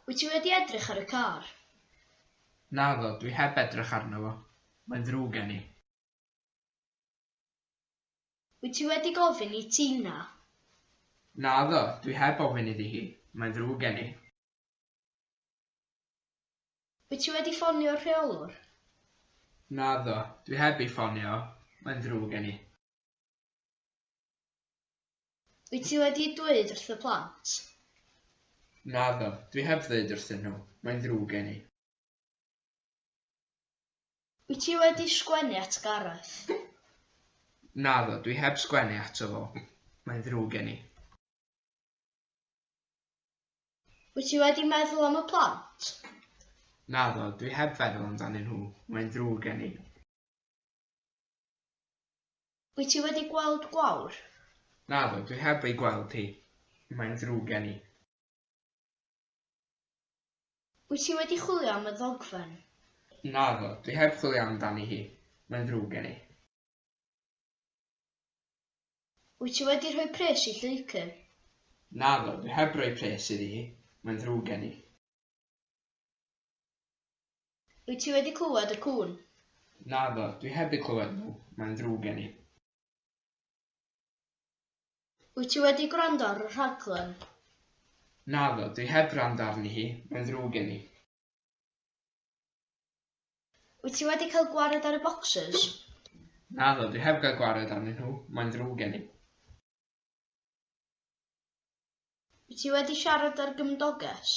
Wyt ti wedi edrych ar y car? Naddo, dwi heb edrych arno fo. Mae'n ddrwg gen i. Wyt ti wedi gofyn i Tina? Naddo, dwi heb ofyn iddi hi. Mae'n ddrwg gen i. Wyt ti wedi ffonio'r rheolwr? Naddo, dwi heb ei ffonio. Mae'n ddrwg gen i. Wyt ti wedi dweud wrth y plant? Naddo, dwi heb ddweud wrthyn nhw. Mae'n ddrwg gen i. Wyt ti wedi sgwennu at Gareth? Naddo, dwi heb sgwennu ato fo. Mae'n ddrwg gen i. Wyt ti wedi meddwl am y plant? Naddo, dwi heb feddwl amdanyn nhw. Mae'n ddrwg gen i. Wyt ti wedi gweld gwawr? Naddo, dwi heb ei gweld hi. Mae'n ddrwg gen i. Wyt ti wedi chwilio am y ddogfen? Naddo, dwi heb chwilio amdani hi. Mae'n ddrwg gen i. Wyt ti wedi rhoi pres i lleucyn? Naddo, dwi heb rhoi pres iddi hi. Mae'n ddrwg gen i. Wyt ti wedi clywed y cŵn? Naddo, dwi heb eu clywed nhw. Mae'n ddrwg gen i. Wyt ti wedi gwrando ar y rhaglen? Naddo, dwi heb gwrando arni hi. Mae'n ddrwg gen i. Wyt ti wedi cael gwared ar y bocsys? Naddo, dwi heb gael gwared arnyn nhw. Mae'n ddrwg gen i. Wyt ti wedi siarad ar gymdoges?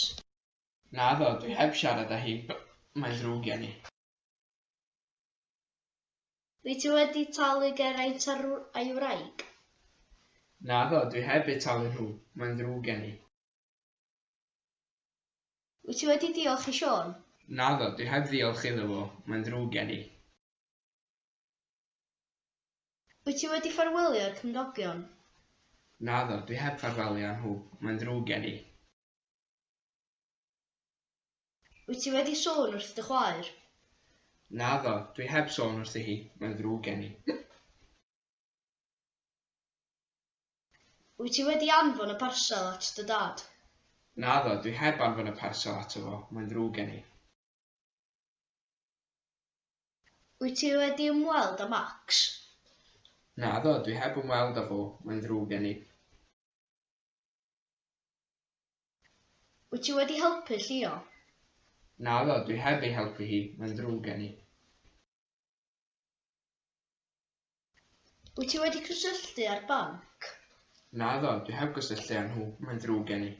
Naddo, dwi heb siarad â hi. Mae'n ddrwg gen i. Wyt ti wedi talu Geraint a'i wraig? Naddo, dwi heb eu talu nhw. Mae'n ddrwg gen i. Wyt ti wedi diolch i Siôn? Naddo, dwi heb ddiolch iddo fo. Mae'n ddrwg gen i. Wyt ti wedi ffarwelio'r cymdogion? Naddo, dwi heb ffarwelio nhw. Mae'n ddrwg gen i. Wyt ti wedi sôn wrth dy chwaer? Naddo, dwi heb sôn wrthi hi. Mae'n ddrwg gen i. Wyt ti wedi anfon y parsel at dy dad? Naddo, dwi heb anfon y parsel ato fo. Mae'n ddrwg gen i. Wyt ti wedi ymweld â Max? Naddo, dwi heb ymweld â fo. Mae'n ddrwg gen i. Wyt ti wedi helpu Llio? Naddo, dwi heb ei helpu hi. Mae'n ddrwg gen i. Wyt ti wedi cysylltu â'r banc? Naddo, dwi heb gysylltu â nhw. Mae'n ddrwg gen i.